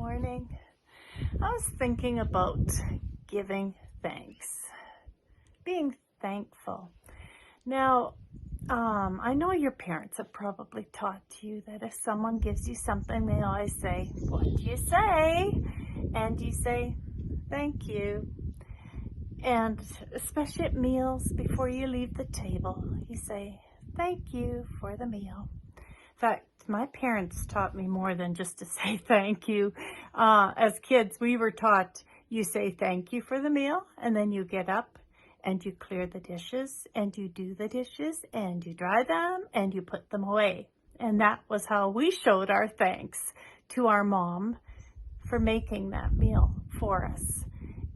morning. I was thinking about giving thanks, being thankful. Now, I know your parents have probably taught you that if someone gives you something, they always say, "What do you say?" And you say, "Thank you." And especially at meals, before you leave the table, you say, "Thank you for the meal." In fact, my parents taught me more than just to say thank you. As kids, we were taught you say thank you for the meal, and then you get up and you clear the dishes, and you do the dishes, and you dry them, and you put them away. And that was how we showed our thanks to our mom for making that meal for us.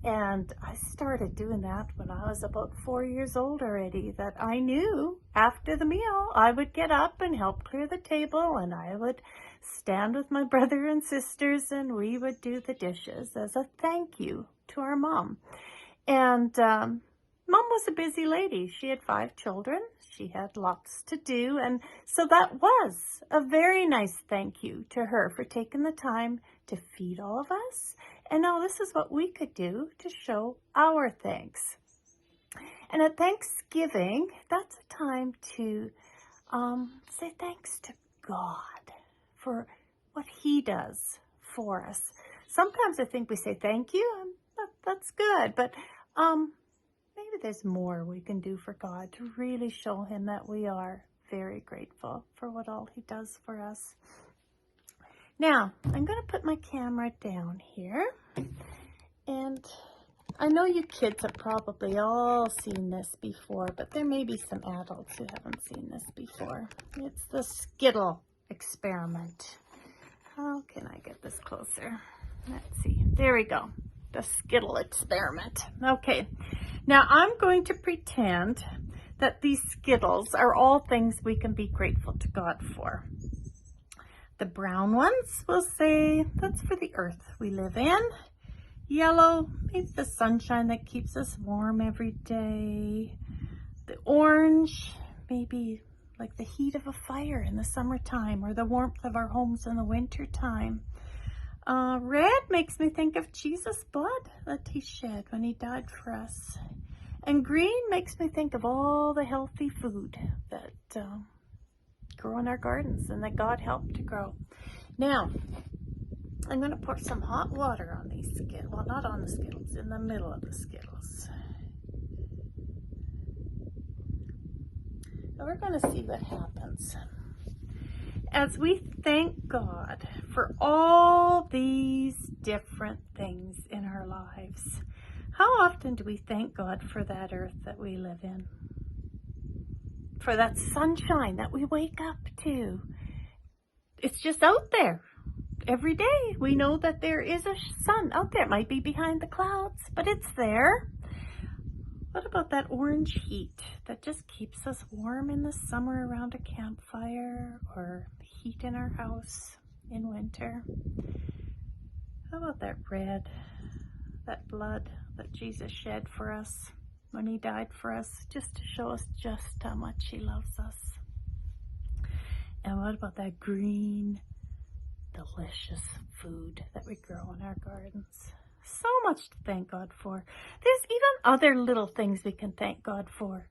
And I started doing that when I was about 4 years old already, that I knew after the meal I would get up and help clear the table, and I would stand with my brother and sisters, and we would do the dishes as a thank you to our mom. And Mom was a busy lady. She had 5 children. She had lots to do. And so that was a very nice thank you to her for taking the time to feed all of us. And now this is what we could do to show our thanks. And at Thanksgiving, that's a time to say thanks to God for what He does for us. Sometimes I think we say thank you, and that's good, but maybe there's more we can do for God to really show Him that we are very grateful for what all He does for us. Now, I'm going to put my camera down here, and I know you kids have probably all seen this before, but there may be some adults who haven't seen this before. It's the Skittle experiment. How can I get this closer? Let's see. There we go. The Skittle experiment. Okay. Now, I'm going to pretend that these Skittles are all things we can be grateful to God for. The brown ones will say that's for the earth we live in. Yellow, maybe the sunshine that keeps us warm every day. The orange, maybe like the heat of a fire in the summertime, or the warmth of our homes in the wintertime. Red makes me think of Jesus' blood that He shed when He died for us. And green makes me think of all the healthy food that grow in our gardens and that God helped to grow. Now, I'm going to pour some hot water on these Skittles. Well, not on the Skittles, in the middle of the Skittles. And we're going to see what happens. As we thank God for all these different things in our lives, how often do we thank God for that earth that we live in? For that sunshine that we wake up to. It's just out there. Every day we know that there is a sun out there. It might be behind the clouds, but it's there. What about that orange heat that just keeps us warm in the summer around a campfire, or heat in our house in winter? How about that red, that blood that Jesus shed for us when He died for us, just to show us just how much He loves us? And what about that green, delicious food that we grow in our gardens? So much to thank God for. There's even other little things we can thank God for.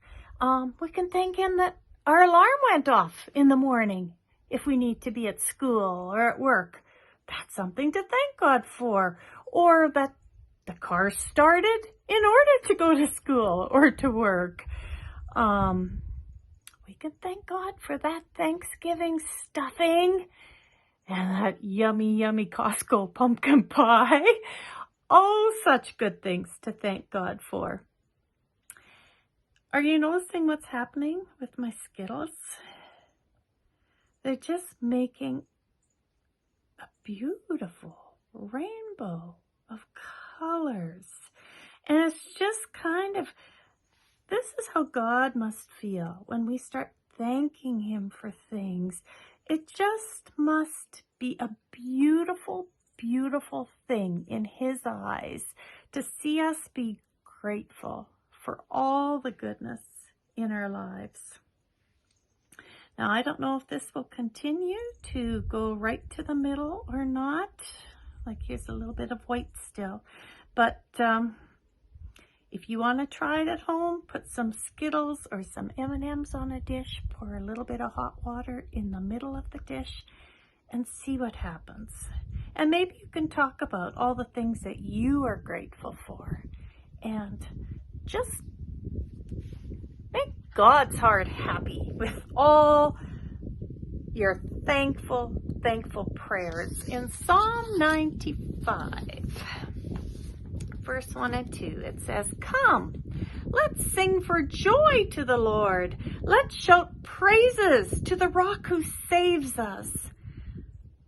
We can thank Him that our alarm went off in the morning if we need to be at school or at work. That's something to thank God for. Or that the car started in order to go to school or to work. We can thank God for that Thanksgiving stuffing and that yummy, yummy Costco pumpkin pie. Oh, such good things to thank God for. Are you noticing what's happening with my Skittles? They're just making a beautiful rainbow of colors. And it's just kind of, this is how God must feel when we start thanking Him for things. It just must be a beautiful, beautiful thing in His eyes to see us be grateful for all the goodness in our lives. Now, I don't know if this will continue to go right to the middle or not. Like here's a little bit of white still. But if you want to try it at home, put some Skittles or some M&Ms on a dish, pour a little bit of hot water in the middle of the dish, and see what happens. And maybe you can talk about all the things that you are grateful for, and just make God's heart happy with all your thankful prayers. In Psalm 95, verse 1 and 2, it says, "Come, let's sing for joy to the Lord. Let's shout praises to the rock who saves us.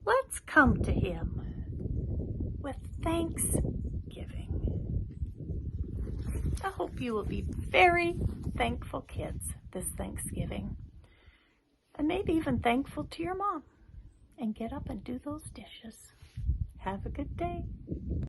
Let's come to him with thanksgiving." I hope you will be very thankful kids this Thanksgiving. And maybe even thankful to your mom. And get up and do those dishes. Have a good day.